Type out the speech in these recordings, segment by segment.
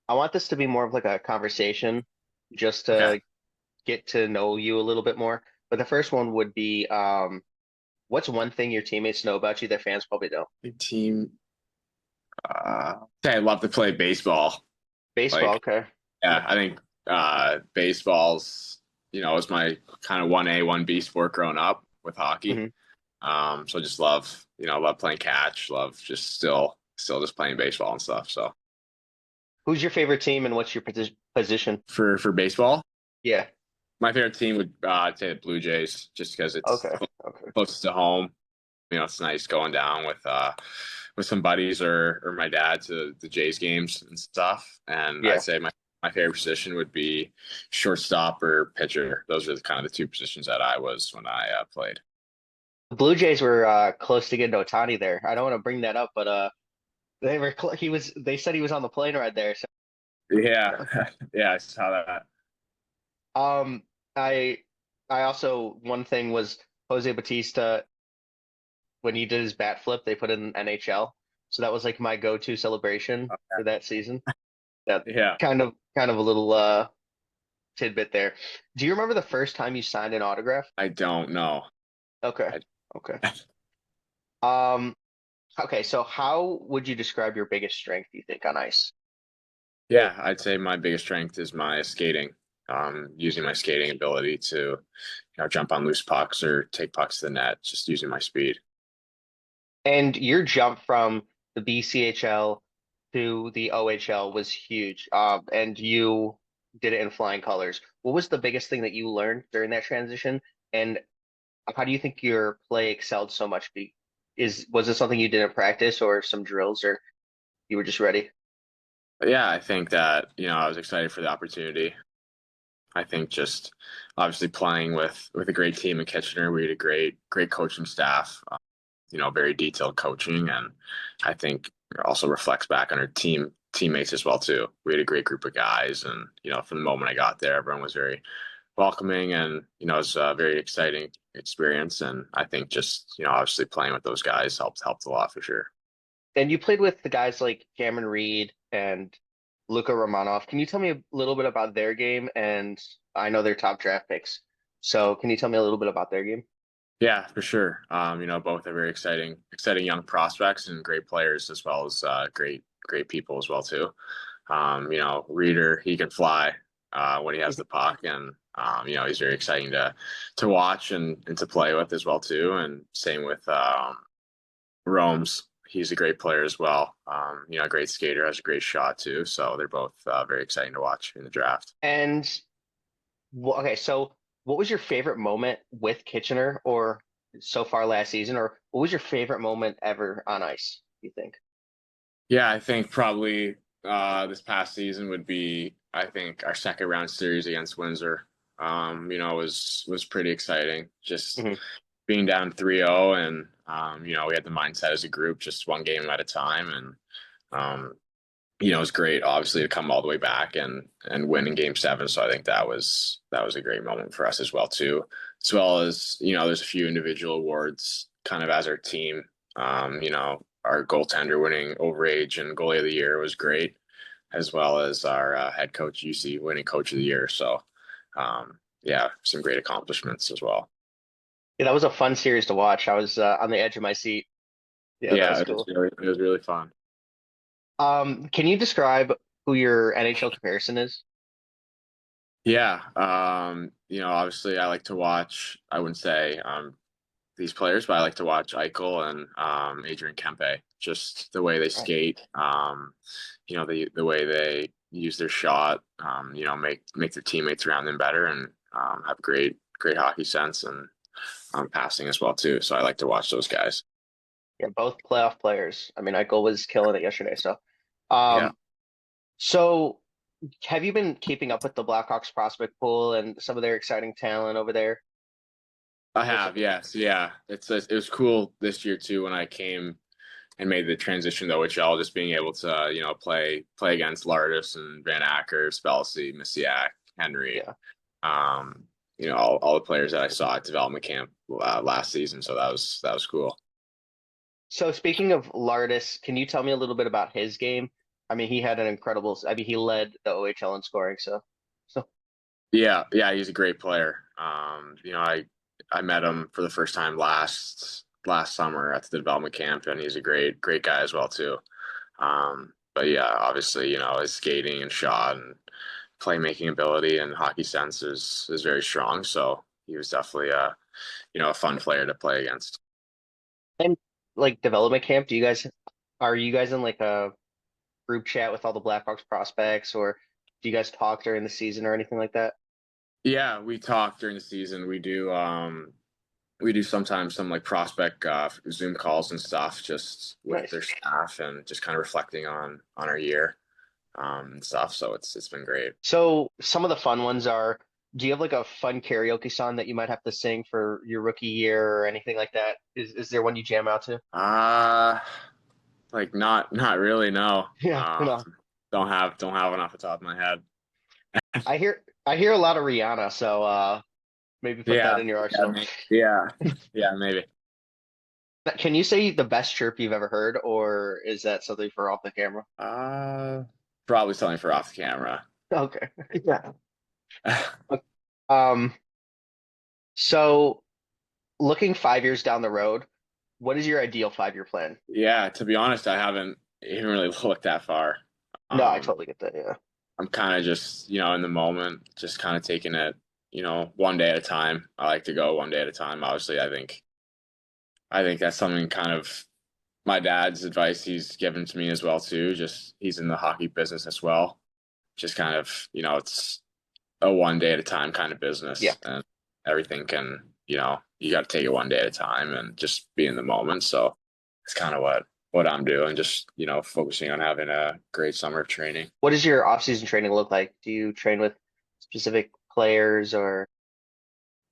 I want this to be more of like a conversation just Okay. to get to know you a little bit more. But the first one would be, what's one thing your teammates know about you that fans probably don't? Big team. I love to play baseball. Baseball, Like, okay. yeah, I think baseball's, is my kind of 1A, 1B sport growing up with hockey. hmm So just love playing catch, love just still just playing baseball and stuff. So Who's your favorite team and what's your position? for baseball, Yeah. my favorite team would I'd say the Blue Jays, just because it's Okay. Okay. close to home. It's nice going down with some buddies or my dad to the Jays games and stuff. And I'd Yeah. say my favorite position would be shortstop or pitcher. Those are the kind of the two positions that I was when I played. The Blue Jays were close to getting Otani there. I don't want to bring that up, but they said he was on the plane ride there. So Yeah, yeah. yeah, I saw that. Um I I also one thing was Jose Batista when he did his bat flip, they put it in NHL. So that was like my go-to celebration for that season. That Yeah, kind of a little tidbit there. Do you remember the first time you signed an autograph? I don't know. Okay. I, Okay. Um, okay, so how would you describe your biggest strength, you think, on ice? yeah, I'd say my biggest strength is my skating. Using my skating ability to, jump on loose pucks or take pucks to the net, just using my speed. And your jump from the BCHL to the OHL was huge. And you did it in flying colors. What was the biggest thing that you learned during that transition? And how do you think your play excelled so much? Was it something you did in practice or some drills or you were just ready? But yeah, I think that, I was excited for the opportunity. I think just obviously playing with a great team in Kitchener, we had a great coaching staff, very detailed coaching, and I think it also reflects back on our teammates as well too. We had a great group of guys, and from the moment I got there, everyone was very welcoming, and it was a very exciting experience. And I think just obviously playing with those guys helped a lot for sure. And you played with the guys like Cameron Reed and Luka Romanov. Can you tell me a little bit about their game? And I know they're top draft picks. So can you tell me a little bit about their game? Yeah, for sure. Both are very exciting young prospects and great players as well as great people as well too. Reader, he can fly when he has the puck, and he's very exciting to watch and to play with as well too. And same with Rome's. He's a great player as well. A great skater, has a great shot too. So they're both very exciting to watch in the draft. And okay, so what was your favorite moment with Kitchener or so far last season? Or what was your favorite moment ever on ice, you think? Yeah, I think probably this past season would be, I think, our second round series against Windsor. Was pretty exciting. Just hmm being down 3-0, and we had the mindset as a group, just one game at a time. And um, it was great obviously to come all the way back and win in game 7. So I think that was a great moment for us as well too. As well as, there's a few individual awards kind of as our team. Our goaltender winning overage and goalie of the year was great, as well as our head coach UC winning coach of the year. So yeah, some great accomplishments as well. Yeah, that was a fun series to watch. I was on the edge of my seat. Yeah, that Yeah, was it was cool. really fun. Can you describe who your NHL comparison is? Yeah, obviously I like to watch, I wouldn't say these players, but I like to watch Eichel and Adrian Kempe. Just the way they skate, the way they use their shot, make their teammates around them better, and have great hockey sense and passing as well too. So I like to watch those guys. Yeah, both playoff players. I mean, Eichel was killing it yesterday. Yeah, Um, so have you been keeping up with the Blackhawks prospect pool and some of their exciting talent over there? I There's have. something. Yes, yeah. It was cool this year too when I came and made the transition to OHL, just being able to play against Lardis and Van Acker, Spelsy, Misiak, Henry. Yeah. um, all the players that I saw at development camp last season. So that was cool. So speaking of Lardis, can you tell me a little bit about his game? I mean, he had an incredible. I mean, he led the OHL in scoring. So Yeah, yeah, he's a great player. I met him for the first time last summer at the development camp, and he's a great guy as well too. But yeah, obviously, his skating and shot and playmaking ability and hockey sense is very strong. So he was definitely a fun player to play against. and like development camp, are you guys in like a group chat with all the Blackhawks prospects, or do you guys talk during the season or anything like that? Yeah, we talk during the season. We do sometimes some like prospect Zoom calls and stuff, just with Nice. their staff and just kind of reflecting on our year and stuff. So it's been great. So some of the fun ones are, do you have like a fun karaoke song that you might have to sing for your rookie year or anything like that? Is there one you jam out to? Uh like not really, no. Yeah, no. Don't have one off the top of my head. I hear a lot of Rihanna, so maybe put that Yeah, in your yeah, arsenal. yeah, yeah, maybe. Can you say the best chirp you've ever heard, or is that something for off the camera? Uh Probably something for off the camera. Okay. Yeah. Um, so looking 5 years down the road, what is your ideal 5 year plan? Yeah, to be honest, I haven't even really looked that far. No, I Um, totally get that. Yeah. I'm kind of just, in the moment, just kind of taking it, one day at a time. I like to go one day at a time. Obviously, I think that's something kind of my dad's advice he's given to me as well too. Just he's in the hockey business as well. Just kind of, it's a one day at a time kind of Yeah, business, and everything can, you got to take it one day at a time and just be in the moment. So it's kind of what I'm doing, just, focusing on having a great summer of training. what does your off-season training look like? Do you train with specific players or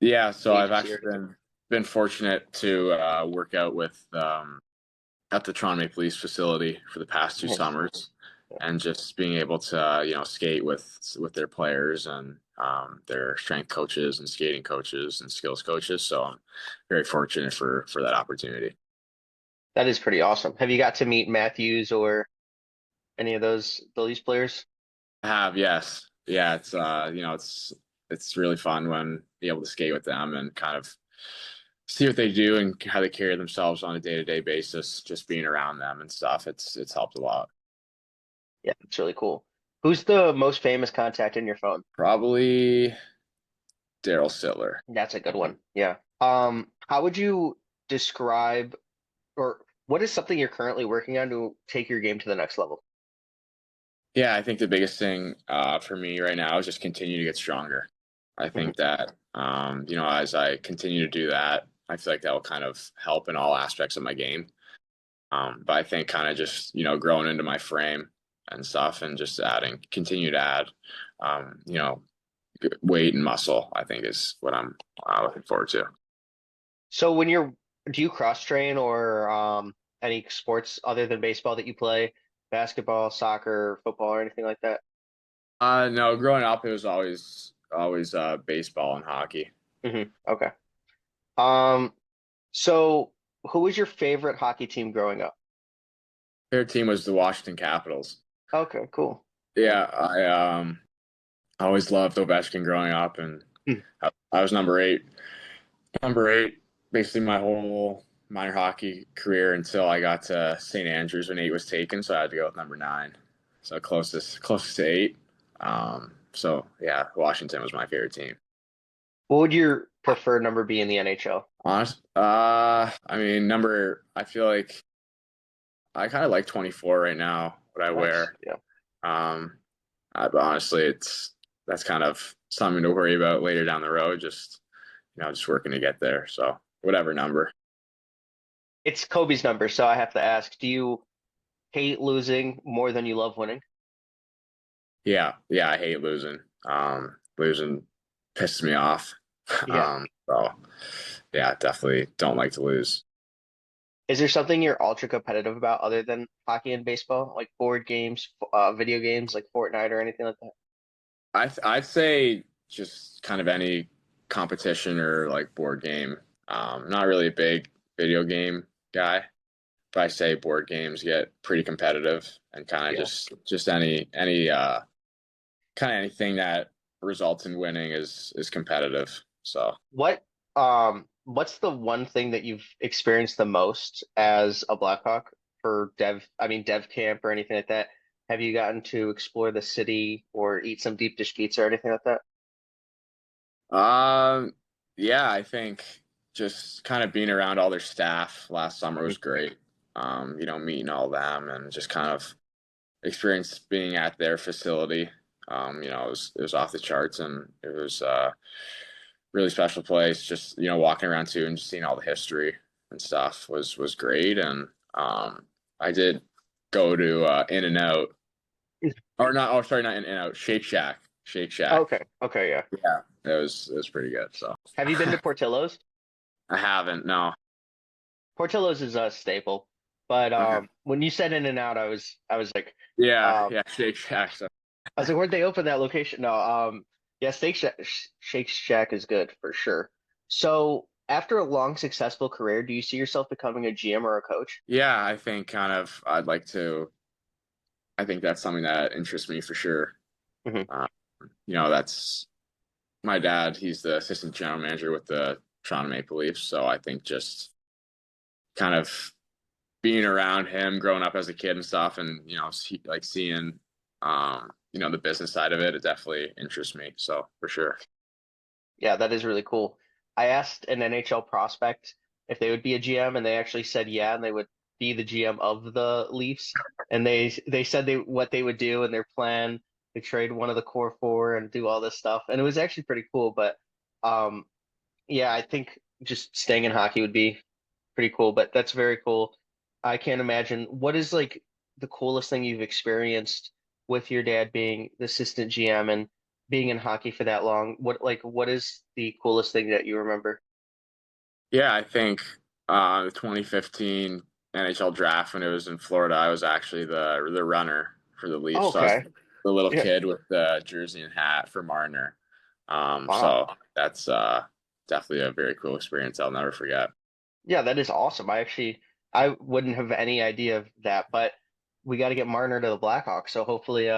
Yeah, so I've agency or actually anything? been fortunate to work out with at the Toronto Maple Leafs facility for the past two Nice. summers, Yeah. and just being able to skate with their players and their strength coaches and skating coaches and skills coaches. So I'm very fortunate for that opportunity. That is pretty awesome. Have you got to meet Matthews or any of the Leafs players? I have, yes, yeah. It's it's really fun when be able to skate with them and kind of see what they do and how they carry themselves on a day-to-day basis. Just being around them and stuff, it's helped a lot. Yeah, it's really cool. Who's the most famous contact in your phone? Probably Daryl Sittler. That's a good one. Yeah. How would you describe or what is something you're currently working on to take your game to the next level? Yeah, I think the biggest thing for me right now is just continue to get stronger. I Mhm. think that as I continue to do that, I feel like that will kind of help in all aspects of my game. But I think kind of just growing into my frame and stuff, and just continue to add, you know, weight and muscle. I think is what I'm looking forward to. So do you cross train or any sports other than baseball that you play? Basketball, soccer, football, or anything like that? No, growing up it was always baseball and hockey. Okay. Um, so who was your favorite hockey team growing up? Their team was the Washington Capitals. Okay, cool. Yeah. Yeah, I always loved Ovechkin growing up, and Hmm. I was number eight. Number eight, basically my whole minor hockey career until I got to St. Andrews when eight was taken, so I had to go with number nine. So closest to eight. So yeah, Washington was my favorite team. What would your preferred number be in the NHL? Honest, I mean, I feel like I kind of like 24 right now. What I Nice. wear. Yeah. Um, but honestly, that's kind of something to worry about later down the road. Just working to get there. So whatever number. It's Kobe's number, so I have to ask, do you hate losing more than you love winning? Yeah, yeah, I hate losing. Losing pisses me off. Yeah. So yeah, definitely don't like to lose. Is there something you're ultra competitive about other than hockey and baseball, like board games, video games like Fortnite or anything like that? I'd say just kind of any competition or like board game. Not really a big video game guy, I say board games get pretty competitive and kind of Yeah. just any kind of anything that results in winning is competitive. So What's the one thing that you've experienced the most as a Blackhawk for dev camp or anything like that? Have you gotten to explore the city or eat some deep dish pizza or anything like that? um yeah, I think just kind of being around all their staff last summer Mhm. was great. Meeting all them and just kind of experience being at their facility. It was off the charts and it was really special place. Just walking around too and just seeing all the history and stuff was great. And I did go to In and Out or not. Oh, sorry, not In and Out. Shake Shack. Shake Shack. Okay. Okay, yeah. Yeah, it was pretty good. So Have you been to Portillo's? I haven't. No. Portillo's is a staple. But Okay. when you said In and Out, I was like, Yeah, um yeah. Shake Shack. So I was like, where'd they open that location? No, yeah, Shake Shack is good for sure. So after a long successful career, do you see yourself becoming a GM or a coach? yeah, I think kind of. I'd like to. I think that's something that interests me for sure. Hmm. Uh, that's my dad. He's the assistant general manager with the Toronto Maple Leafs. So I think just kind of being around him growing up as a kid and stuff and like seeing the business side of it definitely interests me, so for sure. Yeah, that is really cool. I asked an NHL prospect if they would be a GM, and they actually said yeah, and they would be the GM of the Leafs. And they said what they would do and their plan to trade one of the core four and do all this stuff. And it was actually pretty cool. But um, yeah, I think just staying in hockey would be pretty cool. But that's very cool. I can't imagine what is like the coolest thing you've experienced with your dad being the assistant GM and being in hockey for that long. What is the coolest thing that you remember? Yeah, I think the 2015 NHL draft when it was in Florida, I was actually the runner for the Oh, Leafs, so I was okay. the little Yeah. kid with the jersey and hat for Marner. Wow. So that's definitely a very cool experience I'll never forget. Yeah, that is awesome. I wouldn't have any idea of that, but we got to get Marner to the Blackhawks. So hopefully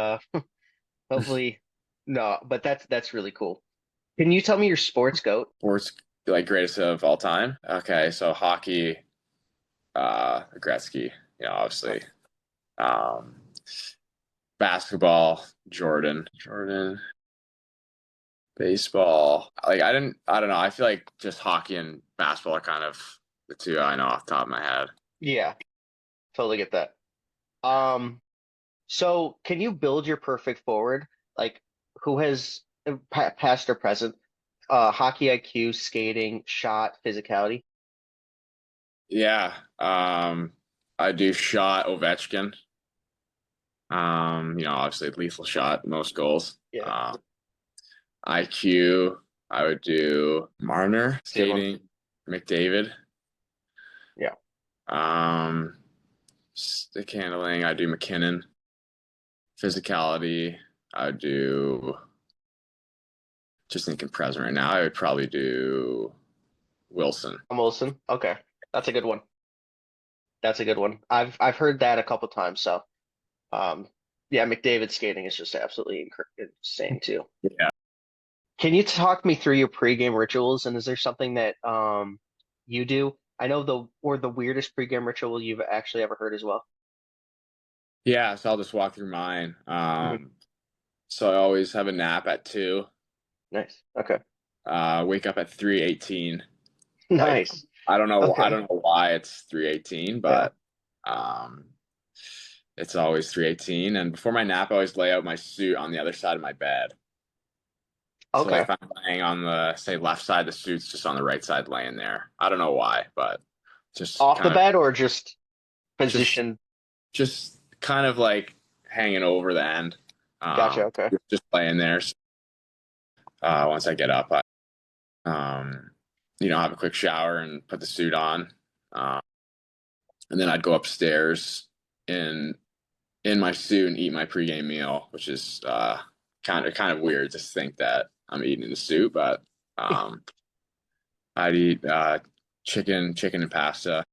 no, but that's really cool. Can you tell me your sports goat? Sports like greatest of all time. Okay, so hockey, Gretzky, obviously. Um, Basketball, Jordan, baseball. Like I don't know. I feel like just hockey and basketball are kind of the two I know off the top of my head. Yeah, totally get that. Um, so can you build your perfect forward? Like who has past or present hockey IQ, skating, shot, physicality? Yeah, I do shot Ovechkin. Obviously lethal shot, most goals. Yeah, IQ, I would do Marner, it's a good one. skating, McDavid. Yeah. Um, Stick handling, I do McKinnon. Physicality, I do just thinking present right now. I would probably do Wilson. Wilson. Okay. That's a good one. That's a good one. I've heard that a couple times. So, um, yeah, McDavid skating is just absolutely insane too. Yeah. Can you talk me through your pregame rituals? And is there something that you do? I know the weirdest pregame ritual you've actually ever heard as well. Yeah, so I'll just walk through mine. Mhm. So I always have a nap at 2, Nice. Okay. wake up at 3:18. Like Nice. I Okay. don't know why it's 3:18, Yeah. but um it's always 3:18. And before my nap, I always lay out my suit on the other side of my bed. So like Okay. if I'm laying on the say left side, the suit's just on the right side laying there. I don't know why, but just Off the kind of bed or just just position? just kind of like hanging over the end. Gotcha. Okay. Just laying there. So, once I get up, I have a quick shower and put the suit on. Um, and then I'd go upstairs in in my suit and eat my pregame meal, which is kind of weird to think that I'm eating in the suit, but um, I'd eat chicken and pasta,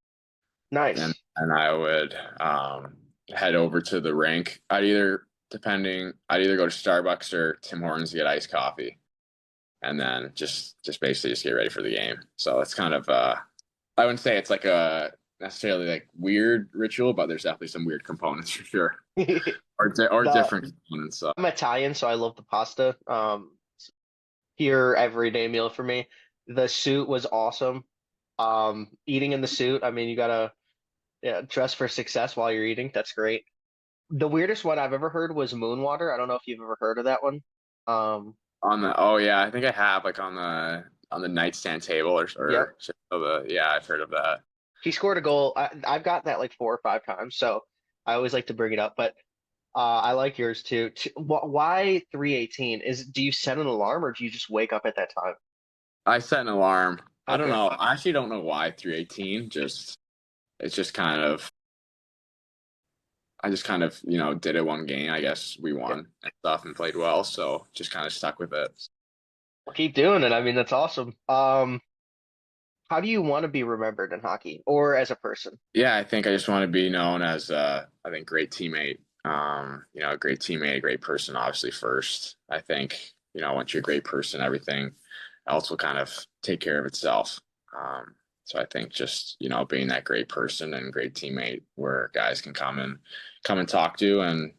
and Nice. I would head over to the rink. I'd either go to Starbucks or Tim Hortons to get iced coffee, and then just basically just get ready for the game. So it's kind of I wouldn't say it's like a necessarily like weird ritual, but there's definitely some weird components for sure, or The different components. So I'm Italian, so I love the pasta. Here everyday meal for me. The suit was awesome. Eating in the suit, I mean, you gotta, yeah, dress for success while you're eating. That's great. The weirdest one I've ever heard was moon water. I don't know if you've ever heard of that one. on the oh yeah, I think I have like on the nightstand table Yep. or yeah, I've heard of that. He scored a goal. I've got that like 4 or 5 times, so I always like to bring it up. But I like yours too. Why 3:18? Do you set an alarm or do you just wake up at that time? I set an alarm. I don't Okay. know. I actually don't know why 318. Just it's just kind of I just kind of, did it one game. I guess we Yeah. won and stuff and played well, so just kind of stuck with it. Well, keep doing it. I mean, that's awesome. How do you want to be remembered in hockey or as a person? Yeah, I think I just want to be known as I think great teammate. A great teammate, a great person, obviously first. I think, once you're a great person, everything else will kind of take care of itself. So I think just, being that great person and great teammate where guys can come and talk to and,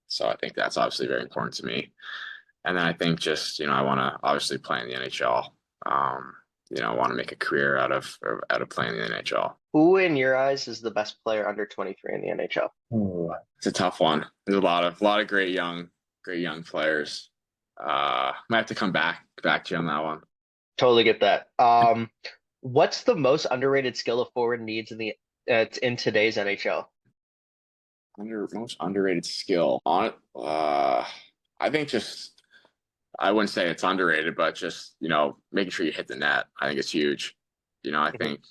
so I think that's obviously very important to me. And then I think just, I want to obviously play in the NHL. Want to make a career out of playing in the NHL. Who, in your eyes, is the best player under 23 in the NHL? Ooh, it's a tough one. There's a lot of great young players. Might have to come back to you on that one. Totally get that. What's the most underrated skill a forward needs in today's NHL? Most underrated skill on it. I think just I wouldn't say it's underrated, but just making sure you hit the net. I think it's huge. I Mhm. think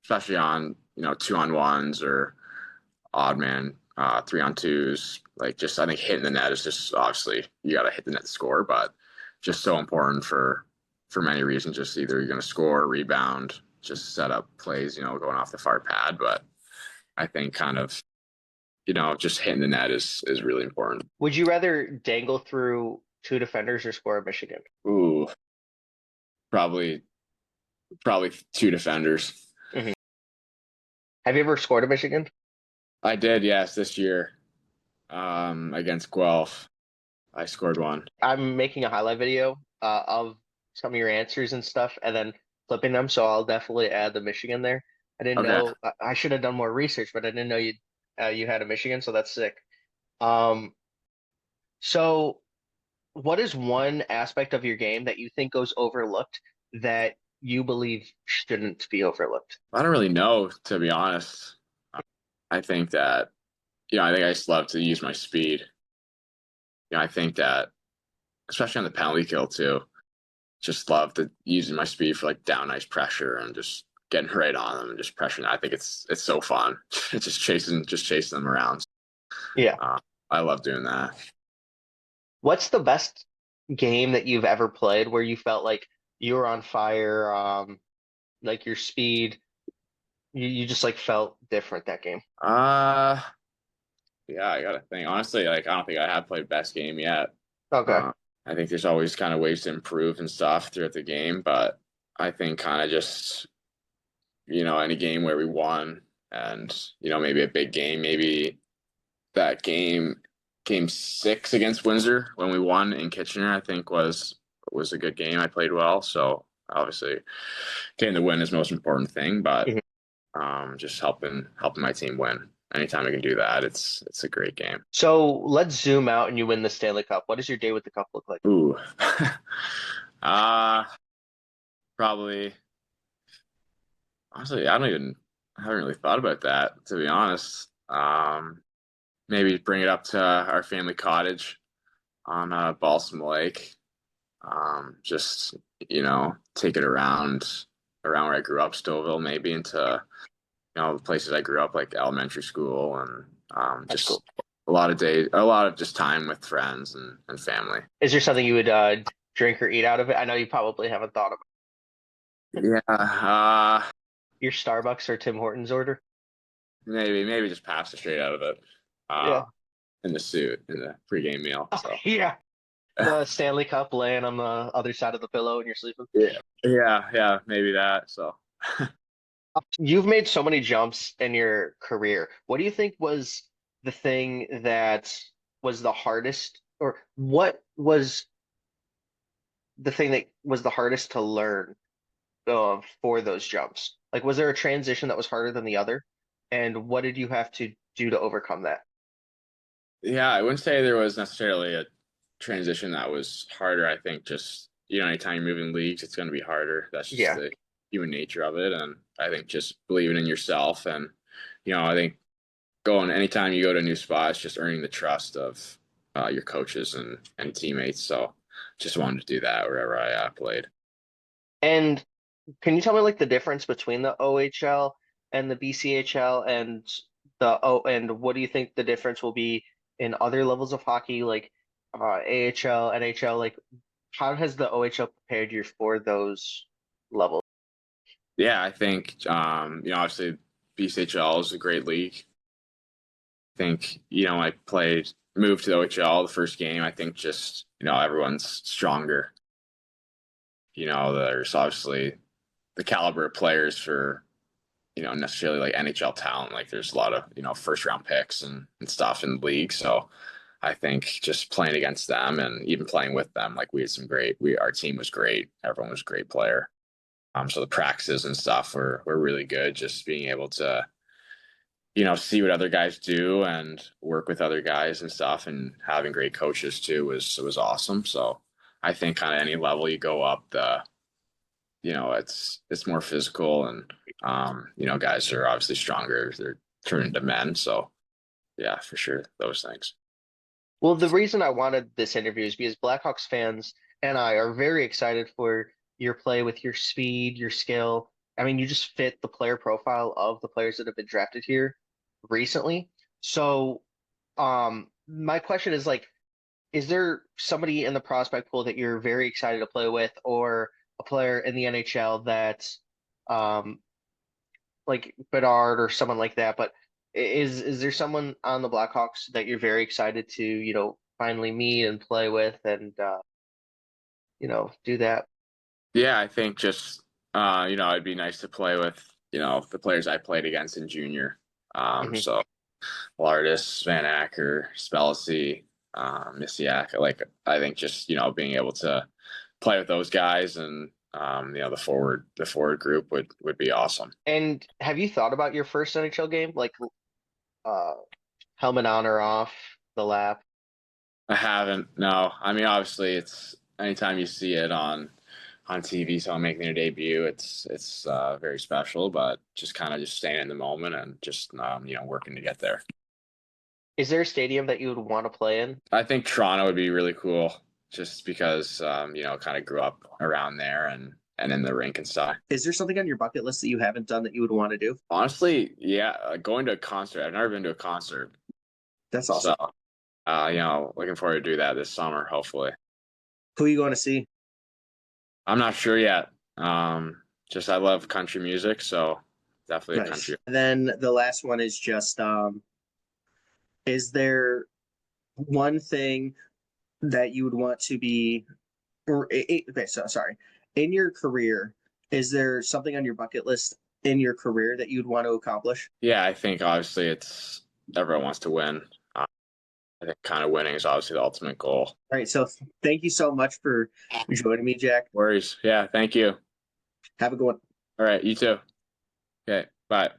especially on 2-on-1s or odd man 3-on-2s. Like just I think hitting the net is just obviously you got to hit the net to score, but just so important for many reasons. Just either you're going to score, rebound, just set up plays, going off the far pad. But I think kind of just hitting the net is really important. Would you rather dangle through two defenders or score a Michigan? Ooh, probably probably two defenders. Mhm. Have you ever scored a Michigan? I did, yes, this year against Guelph. I scored one. I'm making a highlight video of some of your answers and stuff, and then flipping them. So I'll definitely add the Michigan there. I didn't Okay. know. I should have done more research, but I didn't know you had a Michigan, so that's sick. Um, so what is one aspect of your game that you think goes overlooked that you believe shouldn't be overlooked? I don't really know, to be honest. I think that, I think I just love to use my speed. I think that, especially on the penalty kill too, just love to using my speed for like down ice pressure and just getting right on them and just pressuring. I think it's so fun. It's just chasing them around. Yeah. Uh, I love doing that. What's the best game that you've ever played where you felt like you were on fire, like your speed, you just like felt different that game? Uh, yeah, I gotta think. Honestly, like I don't think I have played best game yet. Okay. Uh, I think there's always kind of ways to improve and stuff throughout the game, but I think kind of just any game where we won and maybe a big game, maybe that game 6 against Windsor when we won in Kitchener, I think was a good game. I played well, so obviously getting the win is the most important thing, but Mhm. just helping my team win. Anytime I can do that, it's a great game. So let's zoom out and you win the Stanley Cup. What does your day with the cup look like? Ooh. uh Probably honestly, I haven't really thought about that, to be honest. Maybe bring it up to our family cottage on Balsam Lake. Just take it around where I grew up, Stouffville, maybe into the places I grew up, like elementary school, and That's just cool. a lot of just time with friends and family. Is there something you would drink or eat out of it? I know you probably haven't thought of it. Yeah, your Starbucks or Tim Hortons order? Maybe just pasta straight out of it, uh, Yeah. in the suit in the pregame meal. Oh, So yeah. The Stanley Cup laying on the other side of the pillow and you're sleeping. yeah, maybe that. So You've made so many jumps in your career. What do you think was the thing that was the hardest, or what was the thing that was the hardest to learn for those jumps? Like, was there a transition that was harder than the other? And what did you have to do to overcome that? yeah, I wouldn't say there was necessarily a transition that was harder. I think just anytime you're moving leagues, it's going to be harder. That's just Yeah. the human nature of it, and I think just believing in yourself and I think going anytime you go to a new spot, it's just earning the trust of your coaches and teammates. So just wanted to do that wherever I played. And can you tell me like the difference between the OHL and the BCHL and what do you think the difference will be in other levels of hockey like AHL, NHL? Like how has the OHL prepared you for those levels? Yeah, I think obviously BCHL is a great league. I think I moved to the OHL the first game. I think just everyone's stronger. There's obviously the caliber of players for necessarily like NHL talent. Like there's a lot of first round picks and stuff in the league. So I think just playing against them and even playing with them, like we had some great. We Our team was great. Everyone was a great player. So the practices and stuff were really good. Just being able to see what other guys do and work with other guys and stuff, and having great coaches too was awesome. So I think kind of any level you go up, it's more physical, and guys are obviously stronger. They're turning into men. So yeah, for sure, those things. Well, the reason I wanted this interview is because Blackhawks fans and I are very excited for your play with your speed, your skill. I mean, you just fit the player profile of the players that have been drafted here recently. So, my question is like, is there somebody in the prospect pool that you're very excited to play with, or a player in the NHL that, um, like Bedard or someone like that? But is there someone on the Blackhawks that you're very excited to, finally meet and play with and do that? Yeah, I think just it'd be nice to play with the players I played against in junior. Hmm. So Lardis, Van Acker, Spellacy, Misiak. Like I think just being able to play with those guys and the forward group would be awesome. And have you thought about your first NHL game, like uh, helmet on or off the lap? I haven't. No, I mean obviously it's anytime you see it on TV, so I'm making their debut. It's very special, but just kind of just staying in the moment and just working to get there. Is there a stadium that you would want to play in? I think Toronto would be really cool, just because kind of grew up around there and in the rink and stuff. Is there something on your bucket list that you haven't done that you would want to do? Honestly, yeah, going to a concert. I've never been to a concert, That's so awesome. looking forward to do that this summer, hopefully. Who are you going to see? I'm not sure yet. Just I love country music, so definitely a Nice. country. And then the last one is just, is there one thing that you would want to be, okay, so sorry, in your career, is there something on your bucket list in your career that you'd want to accomplish? Yeah, I think obviously it's everyone wants to win. I think kind of winning is obviously the ultimate goal. All right, so thank you so much for joining me, Jack. Worries. Yeah, thank you. Have a good one. All right, you too. Okay, bye.